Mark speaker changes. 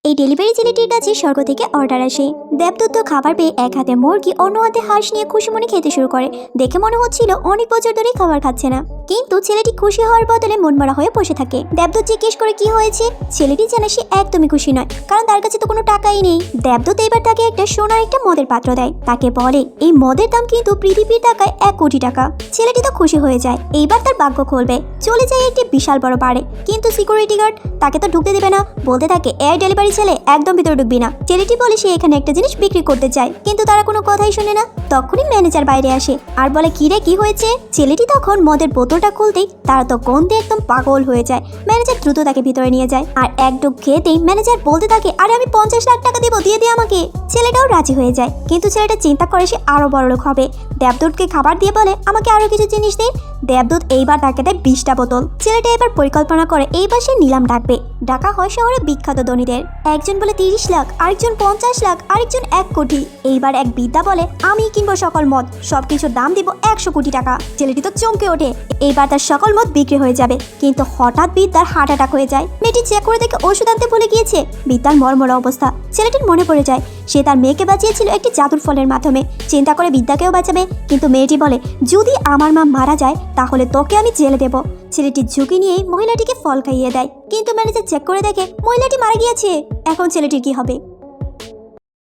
Speaker 1: এই ডেলিভারি ছেলেটির কাছে স্বর্গ থেকে অর্ডার আসে। দেবদূত খাবার পেয়ে এক হাতে মুরগি অন্য হাতে হাঁস নিয়ে খুশি মনে খেতে শুরু করে। দেখে মনে হচ্ছিল অনেক বছর ধরে খাবার খাচ্ছে না, কিন্তু ছেলেটি খুশি হওয়ার বদলে মনমরা হয়ে বসে থাকে। দেবদূত জিজ্ঞেস করে কি হয়েছে। ছেলেটি জানে সে একদমই খুশি নয়, কারণ তার কাছে তো কোনো টাকাই নেই। দেবদূত এবার তাকে একটা সোনার একটা মদের পাত্র দেয়। তাকে বলে এই মদের দাম কিন্তু পৃথিবীর টাকায় 1 কোটি টাকা। ছেলেটি তো খুশি হয়ে যায়, এইবার তার ভাগ্য খুলবে। চলে যায় একটি বিশাল বড় বারে, কিন্তু সিকিউরিটি গার্ড তাকে তো ঢুকতে দেবে না। বলতে থাকে এয়ার ডেলিভারি ছেলে, একদম ভিতরে ঢুকবি না। ছেলেটি বলে সে এখানে একটা জিনিস বিক্রি করতে চায়, কিন্তু তারা কোনো কথাই শোনে না। তখনই ম্যানেজার বাইরে আসে আর বলে কি রে কি হয়েছে। ছেলেটি তখন মদের বোতলটা খুলতেই তারা তো গন্ধে একদম পাগল হয়ে যায়। ম্যানেজার দ্রুত তাকে ভিতরে নিয়ে যায়, আর এক ডুব খেতেই ম্যানেজার বলতে থাকে আরে আমি 50 লাখ টাকা দেবো, দিয়ে দিয়ে আমাকে। ছেলেটাও রাজি হয়ে যায়, কিন্তু ছেলেটা চিন্তা করে সে আরো বড়লোক হবে। দেবদূতকে খাবার দিয়ে বলে আমাকে আরো কিছু জিনিস দিন। দেবদূত এইবার তাকে দেয় 20টা বোতল। ছেলেটা এবার পরিকল্পনা করে এইবার সে নিলাম ডাকবে। ডাকা হয় শহরে বিখ্যাত ধনীদের। একজন বলে 30 লাখ, আরেকজন 50 লাখ, আরেকজন 1 কোটি। এইবার এক বিদ্যা বলে আমি কিনবো সকল মদ, সবকিছুর দাম দিব 100 কোটি টাকা। ছেলেটি তো চমকে ওঠে, এইবার তার সকল মদ বিক্রি হয়ে যাবে। কিন্তু হঠাৎ বিদ্যার হার্ট অ্যাটাক হয়ে যায়। মেয়েটি চেক করে দেখে ওষুধ আনতে ভুলে গিয়েছে। বিদ্যার মর্মরা অবস্থা ছেলেটির মনে পড়ে যায় সে তার মেয়েকে বাঁচিয়েছিল একটি জাদুর ফলের মাধ্যমে। চিন্তা করে বিদ্যাকেও বাঁচাবে, কিন্তু মেয়েটি বলে যদি আমার মা মারা যায় তাহলে তোকে আমি জেলে দেব। ছেলেটি ঝুঁকি নিয়ে মহিলাটিকে ফল খাইয়ে দেয়, কিন্তু ম্যানেজার চেক করে দেখে মহিলাটি মারা গিয়েছে। এখন ছেলেটির কি হবে?